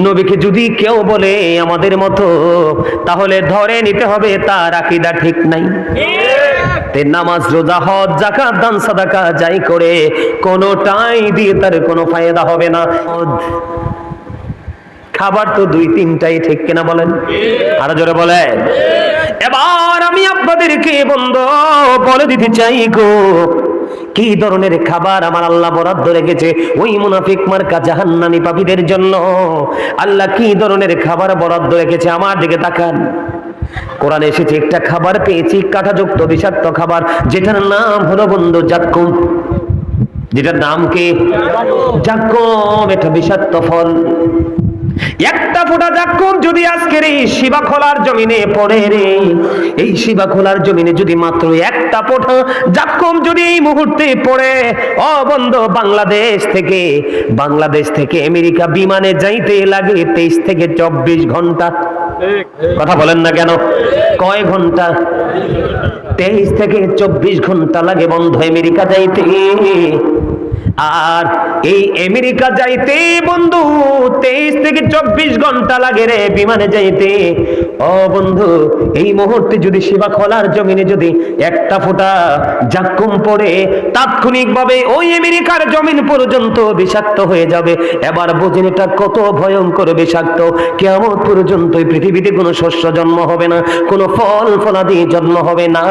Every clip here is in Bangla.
নবীকে যদি কেউ বলে আমাদের মতো, তাহলে ধরে নিতে হবে তার আকীদা ঠিক নাই। তে নামাজ রোজা হজ যাকাত দান সাদাকা যাই করে কোনোটাই দিয়ে তার কোনো ফায়দা হবে না। খাবার তো দুই তিনটাই, ঠিক কিনা বলেন? আরো জোরে বলেন। এবার আমি আপনাদেরকে বন্ধু বলে দিতে চাই গো, কি ধরনের খাবার আমার আল্লাহ বরাদ্দ রেখেছে ওই মুনাফিক মার্কা জাহান্নামী পাপীদের জন্য। আল্লাহ কি ধরনের খাবার বরাদ্দ রেখেছে আমার দিকে তাকান। কোরআনে এসেছে একটা খাবার পেয়েছি, কাঁটাযুক্ত বিষাক্ত খাবার, যেটার নাম হলো বন্ধু জাক্কুম। যেটার নাম কি? জাক্কুম। এটা বিষাক্ত ফল। একটা ফোঁটা জাক্কুম যদি আজকের এই শিবাখোলার জমিনে পড়ে রে, এই শিবাখোলার জমিনে যদি মাত্র একটা ফোঁটা জাক্কুম যদি এই মুহূর্তে পড়ে, ও বন্ধু বাংলাদেশ থেকে আমেরিকা বিমানে যাইতে লাগে 23 থেকে 24 ঘন্টা। কথা বলেন না কেন? কয় ঘন্টা? 23 থেকে 24 ঘন্টা লাগে বন্ধু আমেরিকা যাইতে। আর এই আমেরিকা যাইতে বন্ধু 23 থেকে 24 ঘন্টা লাগে রে বিমানে যাইতে। ও বন্ধু, এই মুহূর্তে যদি শিবাখোলার জমিনে যদি একটা ফোঁটা জাক্কুম পড়ে, তাৎক্ষণিকভাবে ওই আমেরিকার জমিন পর্যন্ত বিষাক্ত হয়ে যাবে। এবার বুঝেন এটা কত ভয়ঙ্কর বিষাক্ত। কিয়ামত পর্যন্ত এই পৃথিবীতে কোনো শস্য জন্ম হবে না, কোনো ফল ফলাদি জন্ম হবে না।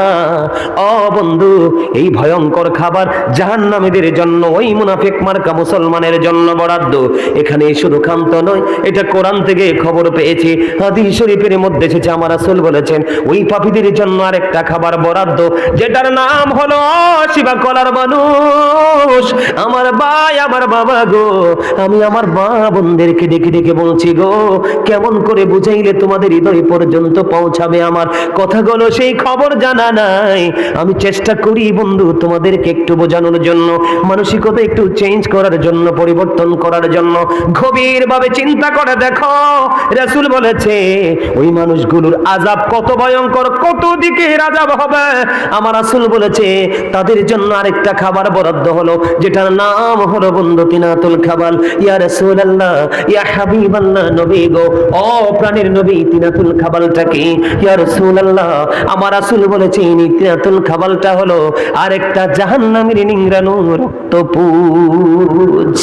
ও বন্ধু, এই ভয়ঙ্কর খাবার জাহান্নামীদের জন্য, ওই মুনাফিক মার্কা মুসলমানের জন্য বরাদ্দ। এখানে শুধু খান্ত নয়, এটা কোরআন থেকে খবর পেয়েছি, হাদিস শরীফের মধ্যে এসেছে। আমার রাসূল বলেছেন ওই পাপীদের জন্য আরেকটা খাবার বরাদ্দ, যেটার নাম হলো শিবাখোলার মানুষ। আমার ভাই, আমার বাবা গো, আমি আমার মা বোনদেরকে ডেকে ডেকে বলছি গো, কেমন করে বুঝাইলে তোমাদের হৃদয় পর্যন্ত পৌঁছাবে আমার কথাগুলো, সেই খবর জানা নাই। আমি চেষ্টা করি বন্ধু তোমাদেরকে একটু বোঝানোর জন্য, মানসিকতা একটু চেঞ্জ করার জন্য, পরিবর্তন করার জন্য। গভীর ভাবে চিন্তা করে দেখো, রাসূল বলেছে ওই মানুষগুলোর আযাব কত ভয়ঙ্কর, কত দিকের আযাব হবে। আমার রাসূল বলেছে তাদের জন্য আরেকটা খাবার বরাদ্দ হলো, যেটার নাম হলো বন্ধু তিনাতুল খাবাল। ইয়া রাসূলুল্লাহ, ইয়া হাবিবাল্লাহ, নবী গো, ও প্রাণের নবী, তিনাতুল খাবালটা কি? ইয়া রাসূলুল্লাহ, আমার রাসূল বলেছে তিনাতুল খাবালটা হলো আরেকটা জাহান্নামীর নিংড়ানো রক্তপুঞ্জ।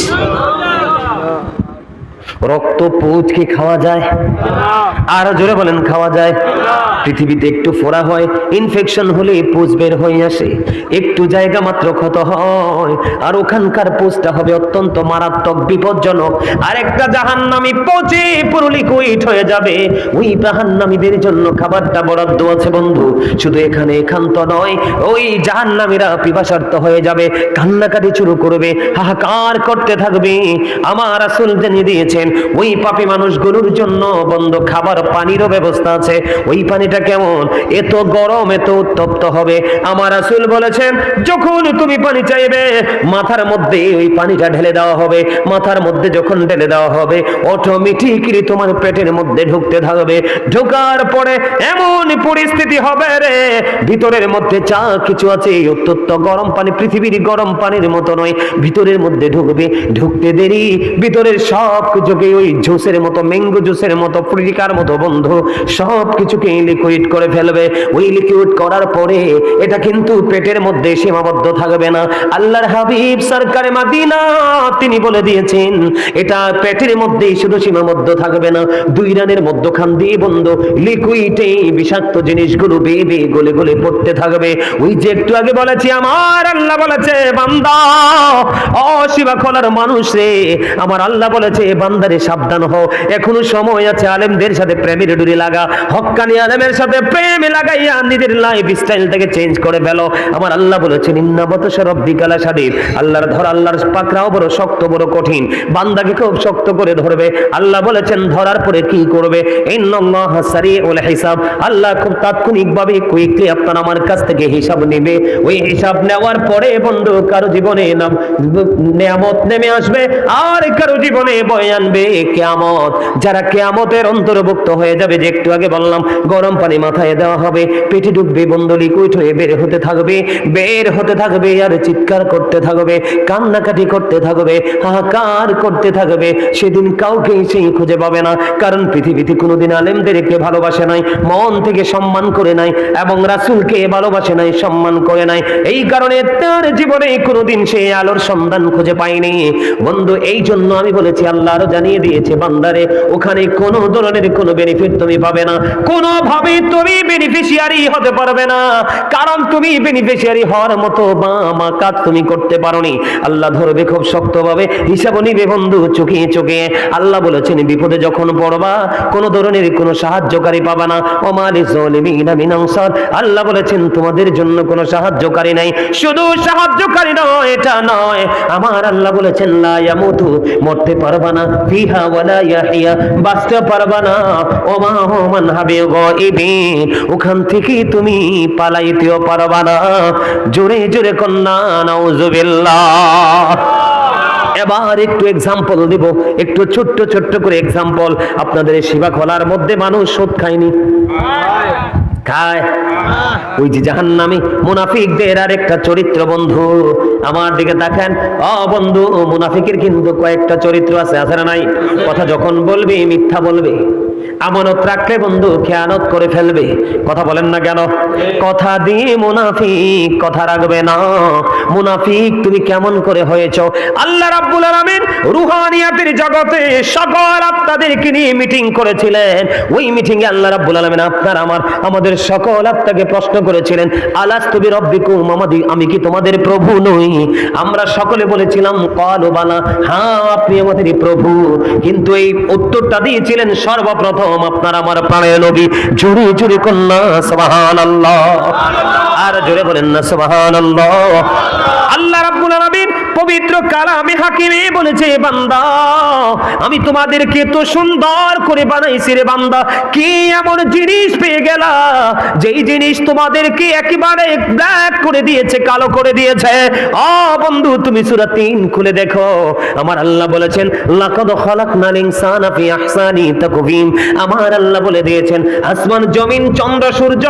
রক্তপুঞ্জ কি খাওয়া যায়? আর জোরে বলেন, খাওয়া যায়? পৃথিবীতে একটু ফোড়া হয়, ইনফেকশন হলে পুঁজ বের হয়ে আসে, একটু জায়গা মাত্র ক্ষত হয়, আর ওখানকার পুঁজটা হবে অত্যন্ত মারাত্মক, বিপজ্জনক। আর একটা জাহান্নামী পচে পুরো লিকুইড হয়ে যাবে। ওই জাহান্নামীদের জন্য খাবারটা বরাদ্দ আছে বন্ধু। শুধু এখানে এখান্ত নয়, ওই জাহান্নামীরা পিপাসার্ত হয়ে যাবে, কান্নাকাটি শুরু করবে, হাহাকার করতে থাকবে। আমার রাসূল জানিয়ে দিয়েছেন ওই পাপী মানুষগুলোর জন্য বন্ধু খাবার পানিরও ব্যবস্থা আছে। ওই পানিটা কেমন? এত গরম, এত উত্তপ্ত হবে। আমার রাসূল বলেছেন যখন তুমি পানি চাইবে, মাথার মধ্যে ওই পানিটা ঢেলে দেওয়া হবে। মাথার মধ্যে যখন ঢেলে দেওয়া হবে, অটোমেটিক্যালি তোমার পেটের মধ্যে ঢুকতে থাকবে। ঢোকার পরে এমন পরিস্থিতি হবে রে, ভিতরের মধ্যে যা কিছু আছে উত্তপ্ত গরম পানি, পৃথিবীর গরম পানির মতো নয়, ভিতরের মধ্যে ঢুকবে। ঢুকতে দেরি ভিতরের সব কিছুকে ওই জুসের মতো, ম্যাঙ্গো জুসের মতো, ফ্রিকার মতো বন্ধু সব কিছুকে লিকুইড করে ফেলবে। ওই লিকুইড করার পরে এটা কিন্তু পেটের মধ্যে সীমাবদ্ধ থাকবে না। আল্লাহর হাবিব সরকারে মাদিনা তিনি বলে দিয়েছেন এটা পেটের মধ্যেই শুধু সীমাবদ্ধ থাকবে না, দুই রানের মধ্যখান দিয়ে বন্ধু লিকুইডে বিষাক্ত জিনিসগুলো বেয়ে বেয়ে গলে গলে পড়তে থাকবে। ওই যে একটু আগে বলেছি, আমার আল্লাহ বলেছে বান্দা, ও শিবাখোলার মানুষ রে, আমার আল্লাহ বলেছে বান্দারে সাবধান হও, এখনো সময় আছে। আলেমদের সাথে প্রেমের ডুরি লাগা, হক্কানি আলেমের সাথে প্রেম লাগাইয়া নিজের লাইফ স্টাইল থেকে চেঞ্জ করে ফেলো। আমার আল্লাহ বলেছেন ইন্না বাতশা রাব্বিকা লাশাদীদ, আল্লাহর ধর, আল্লাহর পাকড়াও বড় শক্ত, বড় কঠিন, বান্দাকে খুব শক্ত করে ধরবে। আল্লাহ বলেছেন ধরার পরে কি করবে? ইন্নাল্লাহা সারিউল হিসাব, আল্লাহ খুব তাৎক্ষণিকভাবে কুইকলি আপনার আমার কাছ থেকে হিসাব নেবে। ওই হিসাব নেওয়ার পরে বন্ধু কারো জীবনে নিয়ামত নেমে আসবে, আর কারো জীবনে বয়ান নামবে কিয়ামত। যারা কিয়ামতের অন্তর্ভুক্ত হয়ে যাবে, যে একটু আগে বললাম, গরম পানি মাথায় দেওয়া হবে, পেটে ঢুকবে, বন্ধ লিকুইড হয়ে বের হতে থাকবে আর চিৎকার করতে থাকবে, কান্নাকাটি করতে থাকবে, হাহাকার করতে থাকবে। সেদিন কাউকে সেই খুঁজে পাবে না, কারণ পৃথিবীতে কোনোদিন আলেমদেরকে ভালোবাসে নাই, মন থেকে সম্মান করে নাই, এবং রাসূলকে ভালোবাসে নাই, সম্মান করে নাই। এই কারণে তার জীবনে কোনোদিন সেই আলোর সন্ধান খুঁজে পায়নি। বন্ধু, এই জন্য আমি বলেছি, আল্লাহ আরো জানিয়ে দিয়েছে, বান্দারে ওখানে কোনো ধরনের কোনো বেনিফিট তুমি পাবে না, কোনোভাবে তুমি বেনিফিশিয়ারি হতে পারবে না, কারণ তুমি বেনিফিশিয়ারি হওয়ার মতো বামা কাজ তুমি করতে পারোনি। আল্লাহ ধরবে খুব শক্তভাবে, হিসাব নিবে বন্ধু চোখে চোখে। আল্লাহ বলেছেন, বিপদে যখন পড়বা কোনো ধরনের কোনো সাহায্যকারী পাবা না। ওমা লিযালিমিনা মিন আনসার, আল্লাহ বলেছেন তোমাদের জন্য কোনো সাহায্যকারী নাই। শুধু সাহায্যকারী নয়, এটা নয়, আমার আল্লাহ বলেছেন লা ইয়ামুতু, মরতে পারবা না, ফিহা ওয়ালা ইয়াহিয়া, বাঁচতে পারবা না, ওমা হুমান বিগাইবিন, ওখান থেকে তুমি পালাইতেও পারবা না। জোরে জোরে কন্যা নাউজুবিল্লাহ। এবার একটু এক্সাম্পল দিব, একটু ছোট্ট ছোট্ট করে এক্সাম্পল। আপনাদের এই শিবা খোলার মধ্যে মানুষ সুদ খায়নি? খায়। ওই যে জাহান্নামী মুনাফিকদের আর একটা চরিত্র, বন্ধু আমার দিকে তাকান। বন্ধু, মুনাফিকের কিন্তু কয়েকটা চরিত্র আছে, আছে না নাই? কথা যখন বলবে মিথ্যা বলবে, আমানত রাখলে বন্ধু খেয়ানত করে ফেলবে। কথা বলেন না কেন? কথা দিয়ে মুনাফিক কথা রাখবে না। মুনাফিক তুমি কেমন করে হয়েছো? আল্লাহ রাব্বুল আলামিন রুহানিয়াতের জগতে সকল আত্মাদেরকে নিয়ে মিটিং করেছিলেন। ওই মিটিং এ আল্লাহ রাব্বুল আলামিন আমাদের সকল আত্মাকে প্রশ্ন করেছিলেন, আলাস্তু বিরাব্বিকুম, আমি কি তোমাদের প্রভু নই? আমরা সকলে বলেছিলাম ক্বালু বালা, হ্যাঁ আপনি আমাদের প্রভু। কিন্তু এই উত্তরটা দিয়েছিলেন সর্বপ্রথম আপনার আমার প্রাণের নবী। জোরে জোরে কন্যা সুবহানাল্লাহ, আর জোরে বলেন না সুবহানাল্লাহ। আল্লাহ রাব্বুল আলামিন পবিত্র কালামে হাকিমে বলেছে, বান্দা আমি তোমাদেরকে তো সুন্দর করে বানাইছি রে বান্দা, কি এমন জিনিস পেয়ে গেলা যেই জিনিস তোমাদেরকে একেবারে ব্ল্যাক করে দিয়েছে, কালো করে দিয়েছে? বন্ধু তুমি সূরা 3 খুলে দেখো, আমার আল্লাহ বলেছেন লাকাদ খালাকনাল ইনসানা ফি আহসানি তাকওয়িম। আমার আল্লাহ বলে দিয়েছেন, আসমান জমিন চন্দ্র সূর্য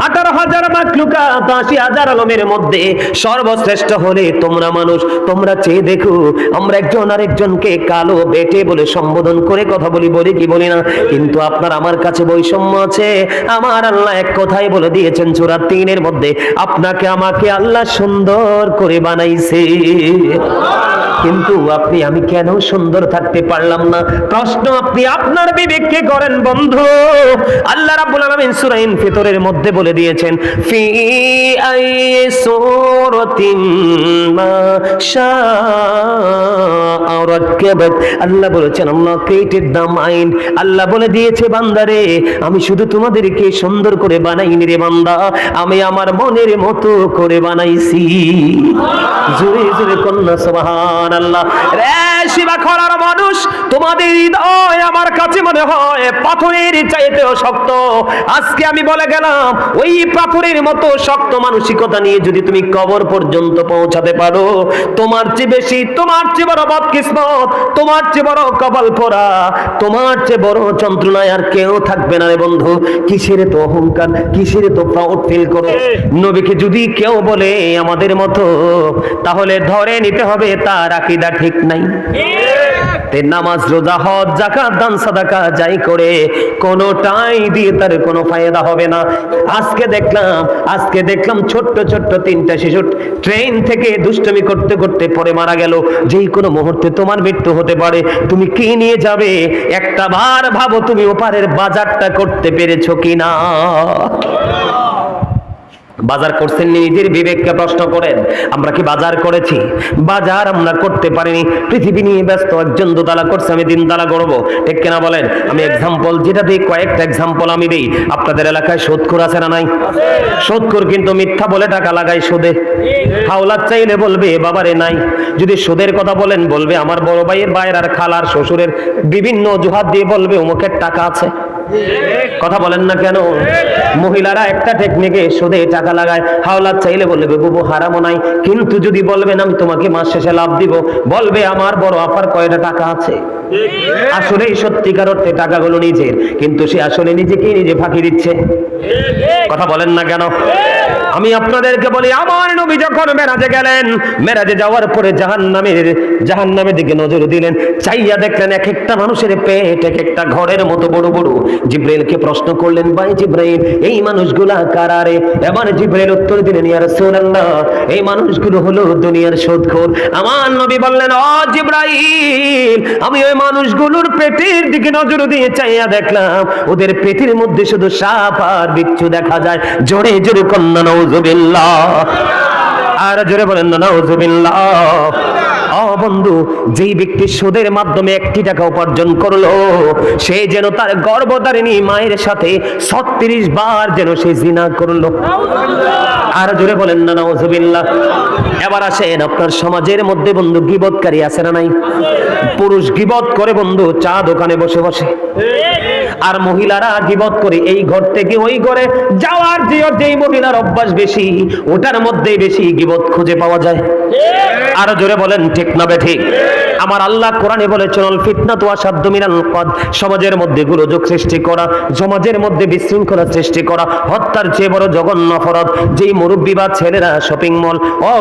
18,000 মাখলুকাত 80,000 আলমের মধ্যে সর্বশ্রেষ্ঠ হলে তোমরা মানুষ। তোমরা চেয়ে দেখো, আমরা একজন আরেকজনকে কালো বেটে বলে সম্বোধন করে কথা বলি কি বলি না? কিন্তু আপনার আমার কাছে বৈষম্য আছে। আমার আল্লাহ এক কথাই বলে দিয়েছেন সূরা 3 এর মধ্যে, আপনাকে আমাকে আল্লাহ সুন্দর করে বানাইছে, কিন্তু আপনি আমি কেন সুন্দর থাকতে পারলাম না? প্রশ্ন আপনি আপনার বিবেককে করেন বন্ধু। আল্লাহ রাব্বুল আলামিন সূরা ইনফিতরের মধ্যে বলে দিয়েছেন, ফি আই সূরাতিন মা শাআ রাক্কাবাত। আল্লাহ বলেছেন, আল্লাহ ক্রিয়েটেড দ্য মাইন্ড। আল্লাহ বলে দিয়েছে, বান্দারে আমি শুধু তোমাদেরকে সুন্দর করে বানাইনি রে বান্দা, আমি আমার মনের মতো করে বানাইছি। জোরে জোরে কন্যা সুবহানাল্লাহ। রে শিবা খোলার মানুষ, তোমাদের হৃদয় আমার কাছে মনে হয় পাথরের চাইতেও শক্ত। আজকে আমি বলে গেলাম, ওই পাথরের মতো শক্ত মানসিকতা নিয়ে যদি তুমি কবর পর্যন্ত পৌঁছাতে পারো, তোমার চেয়ে বেশি, তোমার চেয়ে বড় বদকিসমত, তোমার চেয়ে বড় কপাল পোড়া, তোমার চেয়ে বড় যন্ত্রণায় আর কেউ থাকবে না রে বন্ধু। কিসের তো অহংকার, কিসের তো প্রাউড ফিল করো? নবীকে যদি কেউ বলে আমাদের মতো, তাহলে ধরে নিতে হবে তার আকীদা ঠিক নাই। নামাজ রোজা হজ যাকাত দান সাদাকা যাই করে কোনোটাই দিয়ে তার কোনো ফায়দা হবে না। আজকে দেখলাম ছোট্ট ছোট্ট 3টা শিশু ট্রেন থেকে দুষ্টুমি করতে করতে পরে মারা গেল। যেই কোনো মুহূর্তে তোমার মৃত্যু হতে পারে, তুমি কি নিয়ে যাবে? একটা বার ভাবো তুমি ওপারের বাজারটা করতে পেরেছো কিনা? বাজার করছেন, নিজের বিবেককে প্রশ্ন করেন, আমরা কি বাজার করেছি? বাজার আমরা করতে পারিনি। পৃথিবী নিয়ে ব্যস্ত, একজন দোতলা করছে, আমি 3 তালা করবো, ঠিক কিনা বলেন? আমি এক্সাম্পল যেটা দিই, কয়েকটা এক্সাম্পল আমি দিই। আপনাদের এলাকায় সুদখোর আছে না নাই? সুদখোর কিন্তু মিথ্যা বলে টাকা লাগায় সুদে। হাওলাত চাইলে বলবে বাবারে নাই। যদি সুদের কথা বলেন, বলবে আমার বড় ভাইয়ের, ভাইয়ের আর খালার শ্বশুরের বিভিন্ন অজুহাত দিয়ে বলবে অমুকের টাকা আছে। কথা বলেন না কেন? মহিলারা একটা টেকনিকে সুদে টাকা লাগায়, হাওলাত চাইলে বলবে বুবু হারামও নাই, কিন্তু যদি বলবেন আমি তোমাকে মাস শেষে লাভ দিব, বলবে আমার বড় আপার কয়টা টাকা আছে। আসলে সত্যিকার অর্থে টাকাগুলো নিজের, কিন্তু সে আসলে নিজেকে নিজে ফাঁকি দিচ্ছে। কথা বলেন না কেন? আমি আপনাদেরকে বলি, আমার নবী যখন মেরাজে গেলেন, মেরাজে যাওয়ার পরে জাহান্নামের দিকে নজর দিলেন, চাইয়া দেখলেন এক একটা মানুষের পেট এক একটা ঘরের মতো বড় বড়। জিব্রাইলকে প্রশ্ন করলেন, ভাই জিব্রাইল, এই মানুষগুলা কারারে? এবার জিব্রাইল উত্তর দিলেন, ইয়া রাসূলুল্লাহ, এই মানুষগুলো হলো দুনিয়ার সুদখোর। আমার নবী বললেন, ও জিব্রাইল, আমি ওই মানুষগুলোর পেটের দিকে নজর দিয়ে চাইয়া দেখলাম, ওদের পেটের মধ্যে শুধু সাপ আর বিচ্ছু দেখা যায়। জোরে জোরে কন্যা নাউযুবিল্লাহ, আর জোরে বলেন না নাউযুবিল্লাহ। বন্ধু, যেই ব্যক্তি সুদের মাধ্যমে 1 টাকা উপার্জন করলো, সে যেন তার গর্ভধারিণী মায়ের সাথে 36 বার যেন সে জিনা করলো। আর জোরে বলেন না নাউযুবিল্লাহ। এবার আসেন, আপনার সমাজের মধ্যে বন্ধু গীবতকারী আছে না নাই? পুরুষ গীবত করে বন্ধু চা দোকানে বসে বসে, আর মহিলারা গীবত করে এই ঘর থেকে ওই ঘরে যাওয়ার যেই মহিলার অভ্যাস বেশি, ওটার মধ্যেই বেশি গীবত খুঁজে পাওয়া যায়। আর জোরে বলেন ঠিক না বেঠিক? আমার আল্লাহ কোরআনে বলেছেন, আল ফিতনাতু আশাদ্দু মিনাল কতল, সমাজের মধ্যে গোলযোগ সৃষ্টি করা, সমাজের মধ্যে বিশৃঙ্খলা সৃষ্টি করা হত্যার চেয়ে বড় জঘন্য অপরাধ। যেই মুরব্বী বা ছেলেরা শপিং মল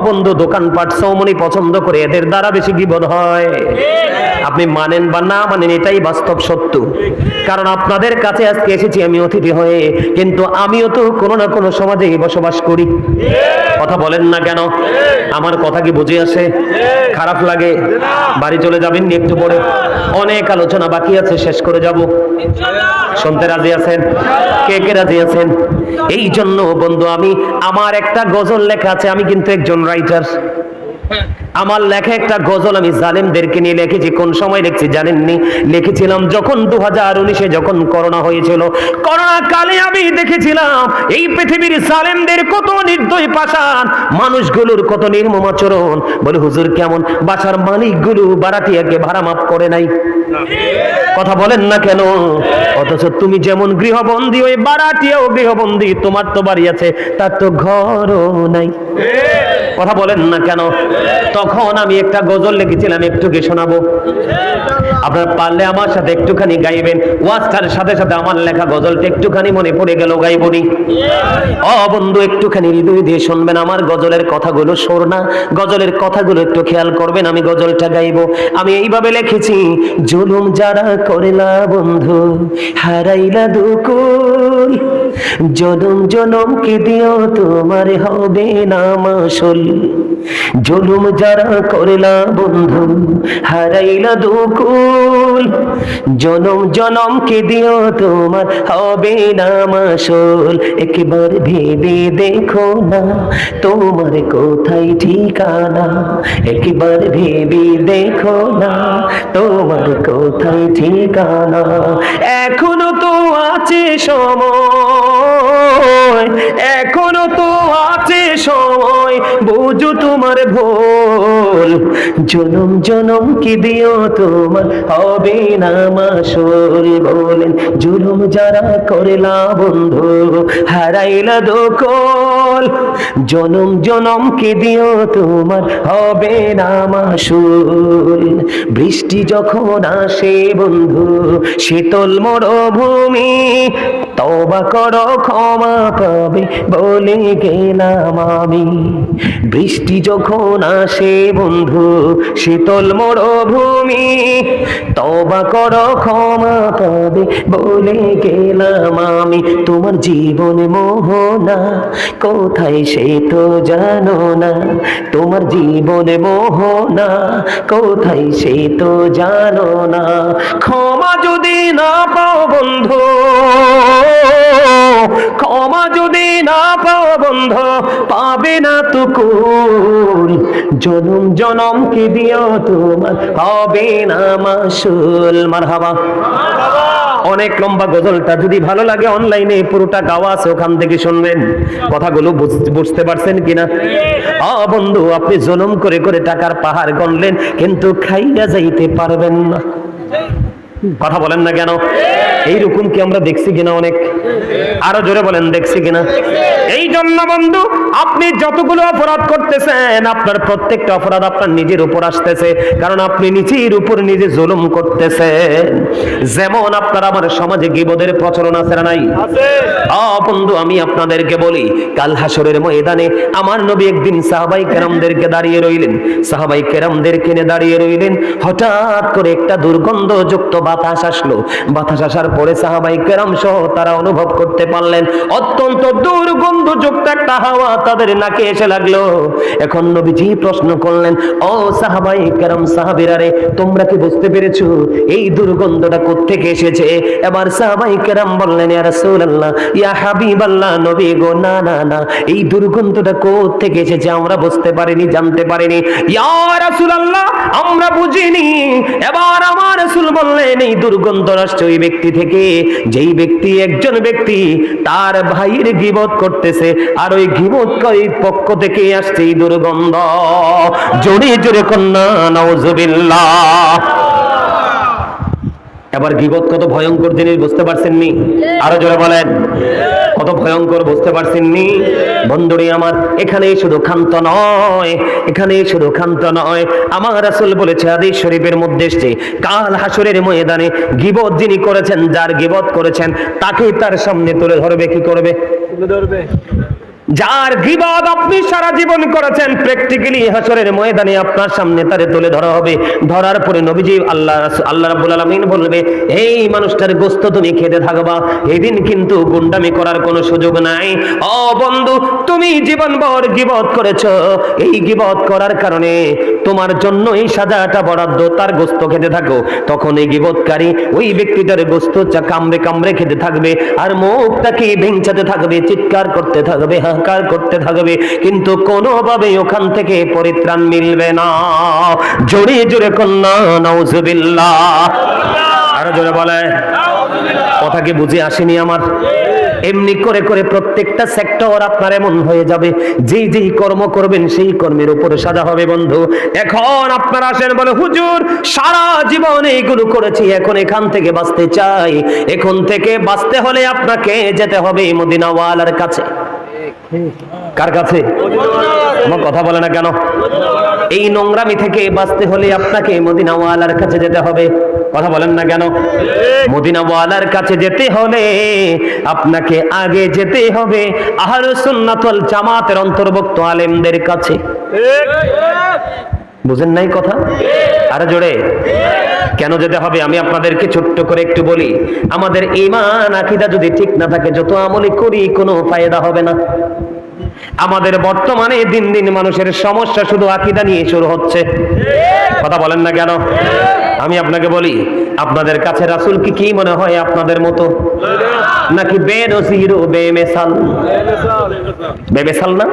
বন্ধু দোকানপাট চৌমনি পছন্দ করে, এদের দ্বারা বেশি গীবত হয়। আপনি মানেন বা না মানেন, এটাই বাস্তব সত্য। কারণ আপনাদের কাছে আজকে এসেছি আমি অতিথি হয়ে, কিন্তু আমিও তো কোনো না কোনো সমাজে বসবাস করি। কথা বলেন না কেন? আমার কথা কি বুঝে আসে? খারাপ লাগে? বাড়ি চলে যাবেন একটু পরে, অনেক আলোচনা বাকি আছে, শেষ করে যাব। শুনতে রাজি আছেন? কে কে রাজি আছেন? এই জন্য বন্ধু, আমার একটা গজল লেখা আছে, আমি কিন্তু একজন রাইটার। আমার লেখা একটা গজল আমি জালেমদেরকে নিয়ে লিখেছি। কোন সময় লিখছি জানেননি? লিখেছিলাম যখন 2019-এ যখন করোনা হয়েছিল। করোনা কালে আমি দেখেছিলাম এই পৃথিবীর জালেমদের কত নির্দয় পাষাণ, মানুষগুলোর কত নির্মম আচরণ। বলে হুজুর কেমন? বাসার মালিকগুলো ভাড়াটিয়াকে ভাড়া মাফ করে নাই। কথা বলেন না কেন? অথচ তুমি যেমন গৃহবন্দী, ওই ভাড়াটিয়াও গৃহবন্দী। তোমার তো বাড়ি আছে, তার তো ঘরও নাই। কথা বলেন না কেন? তখন আমি একটা গজল লিখেছিলাম, একটু গে শোনাবো। আপনারা পারলে আমার সাথে একটুখানি গাইবেন। ওয়াজটার সাথে সাথে আমার লেখা গজলটা একটুখানি মনে পড়ে গেল, গাইবনি? বন্ধু, একটুখানি হৃদয় দিয়ে শুনবেন আমার গজলের কথাগুলো। সুর না, গজলের কথাগুলো একটু খেয়াল করবেন। আমি গজলটা গাইবো। আমি এইভাবে লিখেছি, জুলুম যারা করেলা বন্ধু, হারাইলা দুকুল, জনম জনম কে দিও তোমার হবে না মাসুল। জুলুম যারা করেলা বন্ধু, হারাইলা দুকুল, জনম জনম কে দিও তোমার হবে না মাসুল। একবার ভেবে দেখো না তোমার কোথায় ঠিকানা, একবার ভেবে দেখো না তোমার কোথায় ঠিকানা। এখনো তো আছে সময়, এখনো তো আছে সময়, বুঝো তোমার ভুল। জনম জনম কি দিও তোমার হবে না মাসুল। বলেন জুলুম যারা করেলা বন্ধু, হারাইলা দোকল, জনম জনম কি দিও তোমার হবে না মাসুল। বৃষ্টি যখন আসে বন্ধু, শীতল মরুভূমি, তওবা করো ক্ষমা পাবে বলে গেলাম আমি। বৃষ্টি যখন আসে বন্ধু, শীতল মরুভূমি, তওবা করো ক্ষমা পাবে বলে গেলাম আমি। তোমার জীবনে মোহনা কোথায় সে তো জানো না, তোমার জীবনে মোহনা কোথায় সে তো জানো না। ক্ষমা যদি না পাও বন্ধু, ক্ষমা যদি না পাও বন্ধু, পাবে না তো কুল। জনম জনম কে দিও তোমার হবে না মাসুল। মারহাবা। অনেক লম্বা গজলটা, যদি ভালো লাগে অনলাইনে পুরোটা গাওয়া আছে, ওখান থেকে শুনবেন। কথাগুলো বুঝতে পারছেন কিনা? বন্ধু, আপনি জুলুম করে করে টাকার পাহাড় গণলেন, কিন্তু খাইয়া যাইতে পারবেন না। কথা বলেন না কেন? এইরকম কি আমরা দেখছি কিনা? অনেক। আরো জোরে বলেন, দেখছি কিনা? এই জন্য বন্ধু, আপনি যতগুলো অপরাধ করতেছেন, আপনার প্রত্যেকটা অপরাধ আপনার নিজের উপর আসতেছে, কারণ আপনি নিজের উপর নিজে জুলুম করতেছেন। যেমন আপনার আমার সমাজে গীবতের প্রচলন আছে না নাই? বন্ধু, আমি আপনাদেরকে বলি, কাল হাসরের ময়দানে আমার নবী একদিন সাহাবাই কেরামদেরকে দাঁড়িয়ে রইলেন, সাহাবাই কেরামদেরকে নিয়ে দাঁড়িয়ে রইলেন। হঠাৎ করে একটা দুর্গন্ধযুক্ত বাতাস আসলো। বাতাস আসার পরে সাহাবাই কেরাম সহ তারা অনুভব করতে পারলেন অত্যন্ত দুর্গন্ধযুক্ত একটা হাওয়া তাদের নাকে এসে লাগলো। এখন নবীজি প্রশ্ন করলেন, ও সাহাবাই কেরাম, সাহাবীরা রে, তোমরা কি বুঝতে পেরেছো এই দুর্গন্ধটা কোত্থেকে এসেছে? এবার সাহাবাই কেরাম বললেন, ইয়া রাসূলুল্লাহ, ইয়া হাবিবাল্লাহ, নবী গো, না না না, এই দুর্গন্ধটা কোত্থেকে এসেছে আমরা বুঝতে পারিনি, জানতে পারিনি। ইয়া রাসূলুল্লাহ, আমরা বুঝিনি। এবার আমার রাসূল বললেন, এই দুর্গন্ধ আসছে ওই ব্যক্তি থেকে, যেই ব্যক্তি, একজন ব্যক্তি তার ভাইয়ের গীবত করতেছে, আর ওই গীবতকারীর পক্ষ থেকে আসছে এই দুর্গন্ধ। জোরে জোরে কন্যা নাউজুবিল্লাহ। এবার গীবত কত ভয়ঙ্কর জিনিস বুঝতে পারছেন নি? আরো জোরে বলেন, কত ভয়ঙ্কর বুঝতে পারছেন নি? বন্ধুরে আমার, এখানে শুধু ক্ষান্ত নয়, এখানে শুধু ক্ষান্ত নয়, আমার রাসূল বলেছে হাদিস শরীফের মধ্যে এসেছে, কাল হাসরের ময়দানে গীবত যিনি করেছেন, যার গীবত করেছেন, তাকে তার সামনে তুলে ধরবে। কি করবে? তুলে ধরবে। যার গীবত আপনি সারা জীবন করেছেন, প্র্যাকটিক্যালি হাসরের ময়দানে আপনার সামনে তারে তুলে ধরা হবে। ধরার পরে নবীজি আল্লাহ রাব্বুল আলামিন বলবে, এই মানুষটার গোশত তুমি খেতে থাকবা, এদিন কিন্তু গুন্ডামি করার কোনো সুযোগ নাই। ও বন্ধু, তুমি জীবনভর গীবত করেছো, এই গীবত করার কারণে তোমার জন্য এই সাজাটা বরাদ্দ, তার গোশত খেতে থাকো। তখন এই গীবতকারী ওই ব্যক্তিটার গোশত কামড়ে কামড়ে খেতে থাকবে, আর মুখটাকে ভেঙচাতে থাকবে, চিৎকার করতে থাকবে, হাহাকার করতে থাকবে, কিন্তু কোনোভাবে ওখান থেকে পরিত্রাণ মিলবে না। জোরে জোরে কন্যা নাউজুবিল্লাহ। আরো জোরে বলে, কথা কি বুঝে আসেনি আমার? এমনি করে করে প্রত্যেকটা সেক্টর আপনার এমন হয়ে যাবে, যেই যেই কর্ম করবেন সেই কর্মের উপরে সাজা হবে। বন্ধু, এখন আপনারা আসেন, বলে হুজুর সারা জীবন এইগুলো করেছি, এখন এখান থেকে বাঁচতে চাই। এখন থেকে বাঁচতে হলে আপনাকে যেতে হবে মদিনাওয়ালার কাছে। কার কাছে? আমার কথা বলে না কেন? এই নোংরামি থেকে বাঁচতে হলে আপনাকে মদিনাওয়ালার কাছে যেতে হবে। কথা বলেন না কেন? মদিনাওয়ালার কাছে যেতে হলে আপনাকে আগে যেতে হবে আহলুস সুন্নাত ওয়াল জামাতের অন্তর্ভুক্ত আলেমদের কাছে। বুঝেন নাই কথা? আরে জোরে কেন যেতে হবে? আমি আপনাদেরকে ছোট্ট করে একটু বলি। আমাদের ঈমান আকীদা যদি ঠিক না থাকে, যত আমলি করি কোনো ফায়দা হবে না। আমাদের বর্তমানে দিন দিন মানুষের সমস্যা শুধু আকীদা নিয়ে শুরু হচ্ছে। কথা বলেন না কেন? আমি আপনাকে বলি, আপনাদের কাছে রাসূল কি মনে হয় আপনাদের মতো, নাকি বেনজির ও বেমিসাল? বেমিসাল না?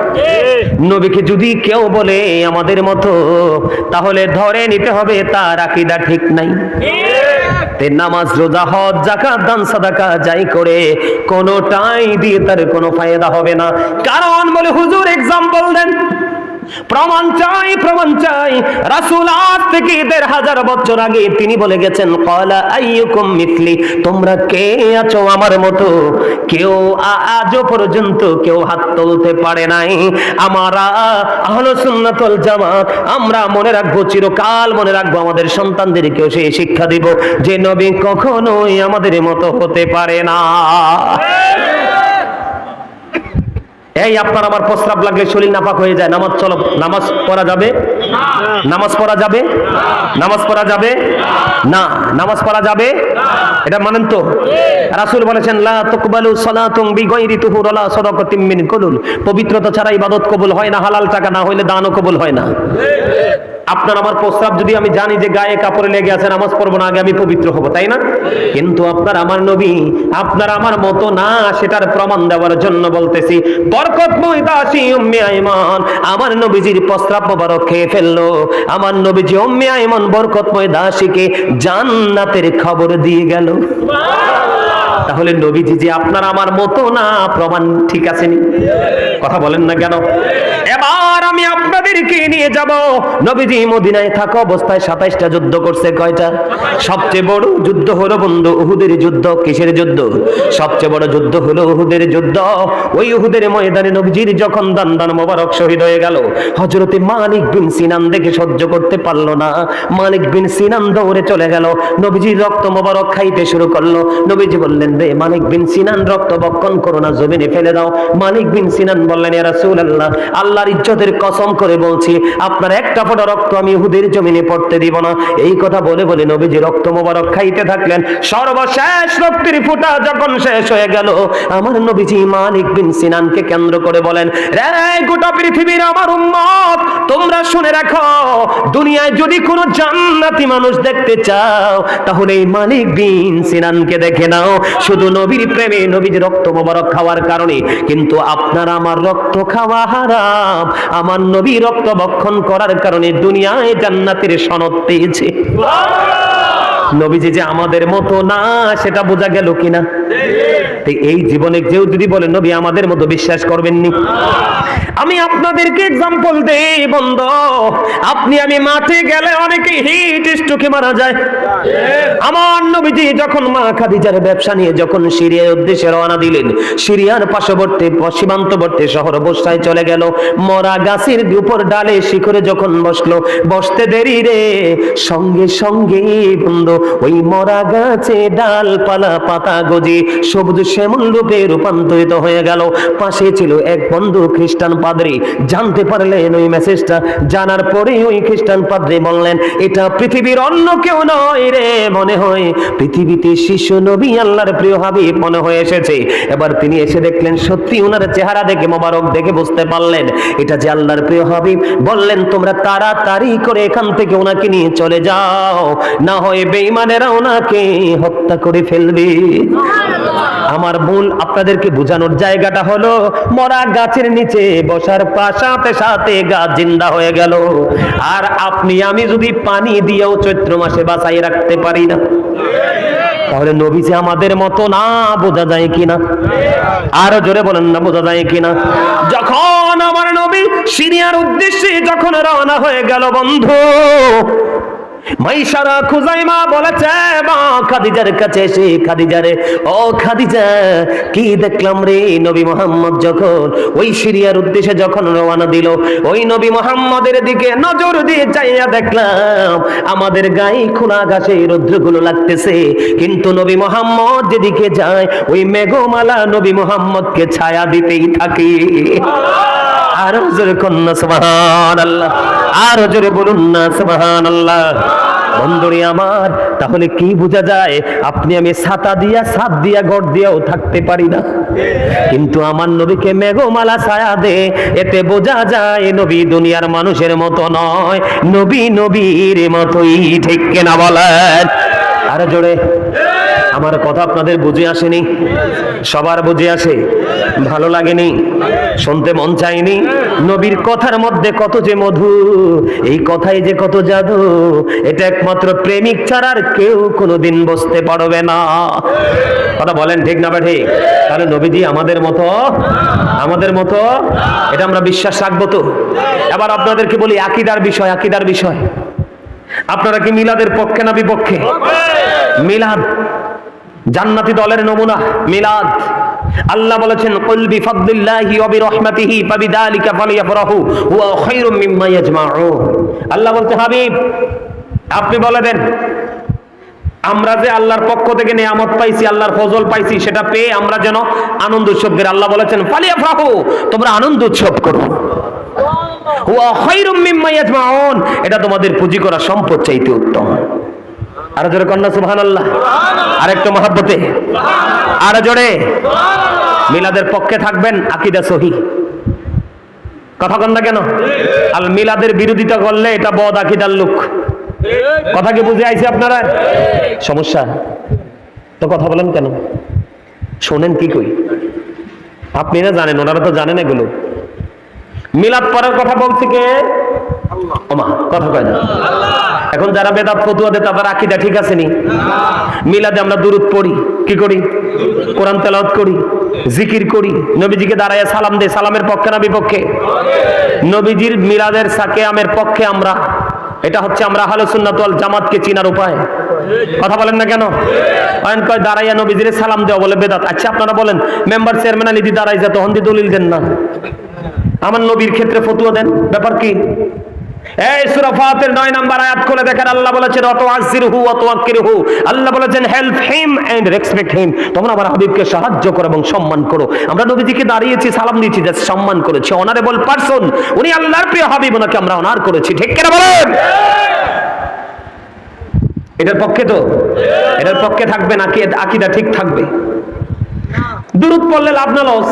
নবীকে যদি কেউ বলে আমাদের মতো, তাহলে ধরে নিতে হবে তার আকীদা ঠিক নাই। নামাজ, রোজা, হজ, যাকাত, দান, সাদাকা যাই করে কোনোটাই দিয়ে তার কোনো ফায়দা হবে না। কারণ বলে হুজুর এক্সাম্পল দেন, প্রমাণ চাই, প্রমাণ চাই। রাসূল আজ থেকে ১৫০০ বছর আগে তিনি বলে গেছেন, ক্বালা আইয়ুকুম মিথলি, তোমরা কে আছো আমার মতো? কেউ আজও পর্যন্ত কেউ হাত তুলতে পারে নাই। আমরা আহলুস সুন্নাত ওয়াল জামাত আমরা মনে রাখবো, চিরকাল মনে রাখবো, আমাদের সন্তানদেরকেও সেই শিক্ষা দিব যে নবী কখনোই আমাদের মতো হতে পারে না। এই আপনার আমার প্রস্রাব লাগলে শরীর নাপাক হয়ে যায়, নামাজ চলো, নামাজ পড়া যাবে? নামাজ পড়া যাবে? নামাজ পড়া যাবে না? নামাজ পড়া যাবে? এটা মানেন তো? রাসূল বলেছেন, লা তুকবালু সালাতুন বিগাইরি তুহুর ওয়ালা সাদাকাতিন মিন কুলুল, পবিত্রতা ছাড়া ইবাদত কবুল হয় না, হালাল টাকা না হইলে দানও কবুল হয় না। আপনার আমার প্রস্রাব যদি আমি জানি যে গায়ে কাপড়ে লেগে আছে, নামাজ পড়বো না, আগে আমি পবিত্র হব, তাই না? কিন্তু আপনার আমার নবী আপনার আমার মতো না, সেটার প্রমাণ দেওয়ার জন্য বলতেছি, বরকতময় দাসী উম্মে আইমান আমার নবীজির প্রস্রাব মোবারক খেয়ে ফেললো। আমার নবীজি উম্মে আইমান বরকতময় দাসীকে জান্নাতের খবর দিয়ে গেল। তাহলে নবীজি যে আপনার আমার মতো না, প্রমাণ ঠিক আছে নি? কথা বলেন না কেন? এবার আমি আপনাদেরকে নিয়ে যাব। নবীজি মদিনায় থাকা অবস্থায় 27টা যুদ্ধ করছে। কয়টা? সবচেয়ে বড় যুদ্ধ হলো বন্ধু উহুদের যুদ্ধ। কিসের যুদ্ধ? সবচেয়ে বড় যুদ্ধ হলো উহুদের যুদ্ধ। ওই উহুদের ময়দানে নবীজির যখন দান মোবারক শহীদ হয়ে গেল, হযরতে মালিক বিন সিনান দেখে সহ্য করতে পারলো না। মালিক বিন সিনান দৌড়ে চলে গেল, নবীজির রক্ত মোবারক খাইতে শুরু করলো। নবীজি বললেন, রে মালিক বিন সিনান, রক্ত বক্ষণ করো না, জমিনে ফেলে দাও। মালিক বিন সিনান বললেন, ইয়া রাসূলুল্লাহ, আল্লাহর ইজ্জতের কসম করে বলছি, আপনার একটা ফোঁটা রক্ত আমি উহুদের জমিনে পড়তে দিব না। এই কথা বলে বলে নবীজি রক্ত মোবারক খাইতে থাকলেন। সর্বশেষ রক্তের ফোঁটা যখন শেষ হয়ে গেল, আমার নবীজি মালিক বিন সিনানকে কেন্দ্র করে বলেন, রে গোটা পৃথিবীর আমার উম্মত, তোমরা শুনে রাখো, দুনিয়ায় যদি কোনো জান্নাতি মানুষ দেখতে চাও, তাহলে এই মালিক বিন সিনানকে দেখে নাও। শুধু নবীর প্রেমে, নবীর রক্ত মোবারক খাওয়ার কারণে। কিন্তু আপনার আমার রক্ত খাওয়া হারাম। আমার নবী রক্ত ভক্ষণ করার কারণে দুনিয়ায় জান্নাতের সনদ পেয়েছে। নবীজি যে আমাদের মতো না, সেটা বোঝা গেল কিনা? এই জীবনে কেউ যদি বলে নবী আমাদের মতো, বিশ্বাস করবেননি? আমি আপনাদেরকে এক্সাম্পল দেই বন্ধু। আপনি আমি মাঠে গেলে অনেকে হিট স্ট্রোকে মারা যায়। আমার নবীজি যখন মা খাদিজার ব্যবসা নিয়ে যখন সিরিয়ার উদ্দেশ্যে রওনা দিলেন, সিরিয়ার পার্শ্ববর্তী সীমান্তবর্তী শহর বসরায় চলে গেল। মরা গাছের উপর ডালে শিখরে যখন বসলো, বসতে দেরি রে, সঙ্গে সঙ্গে বন্ধু ওই মরা গাছে ডালপালা পাতা গজি সবুজ শ্যামল রূপে রূপান্তরিত হয়ে গেল। পাশে ছিল এক বন্ধু খ্রিস্টান পাদ্রী। জানতে পারলেন ওই মেসেজটা। জানার পরে ওই খ্রিস্টান পাদ্রী বললেন, এটা পৃথিবীর অন্য কেউ নয় রে, মনে হয় পৃথিবীতে শিশু নবী আল্লাহর প্রিয় হাবিব মনে হয়ে এসেছে। এবার তিনি এসে দেখলেন সত্যি ওনার চেহারা দেখে, মোবারক দেখে বুঝতে পারলেন এটা যে আল্লাহর প্রিয় হাবিব। বললেন, তোমরা তাড়াতাড়ি করে এখান থেকে ওনাকে নিয়ে চলে যাও, না হয় বেঈমানেরা ওনাকে হত্যা করে ফেলবে। আমার মূল আপনাদেরকে বোঝানোর জায়গাটা হলো, মরা গাছের নিচে বসার সাথে সাথে গাছ জিন্দা হয়ে গেল। আর আপনি আমি যদি পানি দিয়েও চৈত্র মাসে বাঁচাই রাখতে পারি না, তাহলে নবী যে আমাদের মতো না, বোঝা যায় কিনা? আরো জোরে বলেন না, বোঝা যায় কিনা? যখন আমার নবী সিরিয়ার উদ্দেশ্যে যখন রওনা হয়ে গেল বন্ধু, মাইশারা খুজাইমা বলেছে মা খাদিজার কাছে এসে, খাদিজারে, ও খাদিজা, কি দেখলাম রে, নবী মুহাম্মদ যখন ওই সিরিয়ার উদ্দেশ্যে যখন রওনা দিল, ওই নবী মুহাম্মদের দিকে নজর দিয়ে চাইয়া দেখলাম আমাদের গায়ে খোলা ঘাসে রৌদ্রগুলো লাগতেছে, কিন্তু নবী মুহাম্মদ যেদিকে যায় ওই মেঘমালা নবী মুহাম্মদকে ছায়া দিতেই থাকে। আরো জোরে কন্যা সুবহানাল্লাহ, আরো জোরে বলুন না সুবহানাল্লাহ। বন্ধুরে আমার, তাহলে কি বোঝা যায়? আপনি আমি ছাতা দিয়া, ছাদ দিয়া, ঘর দিয়াও থাকতে পারি না, কিন্তু আমার নবীকে মেঘমালা ছায়া দে, এতে বোঝা যায় নবী দুনিয়ার মানুষের মতো নয়, নবী নবীর মতোই। ঠিক কিনা বলেন? আরো জোরে। আমার কথা আপনাদের বুঝে আসেনি? সবার বুঝে আসে? ভালো লাগেনি? শুনতে মন চাইনি? নবীর কথার মধ্যে কত যে মধু, এই কথাই যে কত জাদু, এটা একমাত্র প্রেমিক ছাড়া আর কেউ কোনোদিন বুঝতে পারবে না। কথা বলেন ঠিক না ঠিক? তাহলে নবীজি আমাদের মতো, আমাদের মতো, এটা আমরা বিশ্বাস রাখবো তো? এবার আপনাদেরকে বলি আকীদার বিষয়, আকীদার বিষয়। আপনারা কি মিলাদের পক্ষে না বিপক্ষে? মিলাদ জান্নাতি দলের নমুনা। মিলাদ আল্লাহ বলেছেন, কুল বিফাদলিল্লাহি ওয়া বিরহমাতিহি ফাবিযালিকা ফালইফরাহু হুয়া খায়রুম মিম্মা ইয়াজমাউন। আল্লাহ বলতে, হাবিব আপনি বলে দেন, আমরা যে আল্লাহর পক্ষ থেকে নিয়ামত পাইছি, আল্লাহর ফজল পাইছি, সেটা পেয়ে আমরা যেন আনন্দ উৎসব করি। আল্লাহ বলেছেন, ফালইফরাহু, তোমরা আনন্দ উৎসব করো, হুয়া খায়রুম মিম্মা ইয়াজমাউন, এটা তোমাদের পুঁজি করা সম্পদ চাইতে উত্তম। আরো জোরে কন্যা সুবহানাল্লাহ, আরেকটু মহব্বতে, আরো জোরে। মিলাদের পক্ষে থাকবেন, আকীদা সহিহ। কথা কন না কেন? আল মিলাদের বিরোধিতা করলে এটা বদ আকীদার লোক। কথা কি বুঝে আইছে আপনারা? সমস্যা তো, কথা বলেন কেন? শোনেন কি কই? আপনি না জানেন, ওনারা তো জানেন এগুলো। মিলাদ পড়ার কথা বলছে কে? আল্লাহ। ওমা, কথা কয় না। এখন যারা বেদাত ফতুয়া দেয় তাদের আকীদা ঠিক আছে নি? মিলাদে আমরা দুরূদ পড়ি, কি করি? কোরআন তেলাওয়াত করি, জিকির করি, নবীজিকে দাঁড়ায় সালাম দেই। সালামের পক্ষে না বিপক্ষে? নবীজির মিলাদের সাকিয়ামের পক্ষে আমরা। এটা হচ্ছে আমরা আহলে সুন্নাত ওয়াল জামাতকে চিনার উপায়। কথা বলেন না কেন? অয়ন কয় দাঁড়াইয়া নবীজিরে সালাম দেওয়া বলে বেদাত। আচ্ছা আপনারা বলেন, মেম্বার চেয়ারম্যান আলী দাঁড়াই যা, তখন দি দলিল দেন না? আমার নবীর ক্ষেত্রে ফতুয়া দেন, ব্যাপার কি? এই সূরা ফাতির 9 নম্বর আয়াত খুলে দেখেন, আল্লাহ বলেছেন ওয়াতুআযিরহু ওয়া তুওয়াক্কিরহু। আল্লাহ বলেছেন help him and respect him. তোমরা আমার হাবিবকে সাহায্য করো এবং সম্মান করো। আমরা নবীজিকে দাঁড়িয়েছি, সালাম দিয়েছি, জাস্ট সম্মান করেছি। অনারেবল পারসন, উনি আল্লাহর প্রিয় হাবিব, ওনাকে আমরা অনার করেছি। ঠিক কিনা বলেন? এটার পক্ষে তো? এটার পক্ষে থাকবে নাকি আকীদা ঠিক থাকবে? দুরূদ পড়লে লাভ না লস?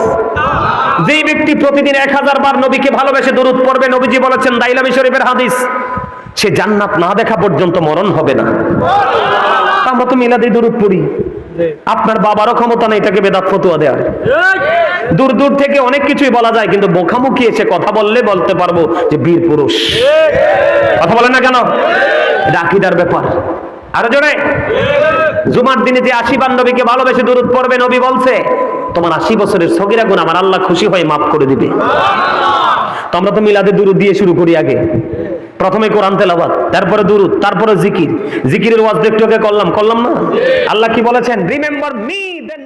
যেই ব্যক্তি প্রতিদিন 1000 বার নবীকে ভালোবেসে দুরূদ পড়বে, নবীজি বলেছেন দাইলামি শরীফের হাদিস, সে জান্নাত না দেখা পর্যন্ত মরণ হবে না। আমরা তো মিলাদে দুরূদ পড়ি। আপনার বাবারও ক্ষমতা নেই এটাকে বেদাত ফতুয়া দেওয়ার। দূর দূর থেকে অনেক কিছুই বলা যায়, কিন্তু মুখামুখি এসে কথা বললে বলতে পারবো যে বীর পুরুষ। কথা বলেন না কেন? এটা আকীদার ব্যাপার। আরো জোরে। জুমার দিনে যে 80 বার নবীকে ভালোবেসে দুরূদ পড়বে, নবী বলছে তোমার 80 বছরের সগীরা গুনাহ আমার আল্লাহ খুশি হয়ে মাফ করে দিবে। তো আমরা তো মিলাদে দুরূদ দিয়ে শুরু করি। আগে প্রথমে কোরআন তেলাওয়াত, তারপরে দুরূদ, তারপরে জিকির। জিকিরের ওয়াজ একটু আগে করলাম না? আল্লাহ কি বলেছেন? রিমেম্বার মি দেন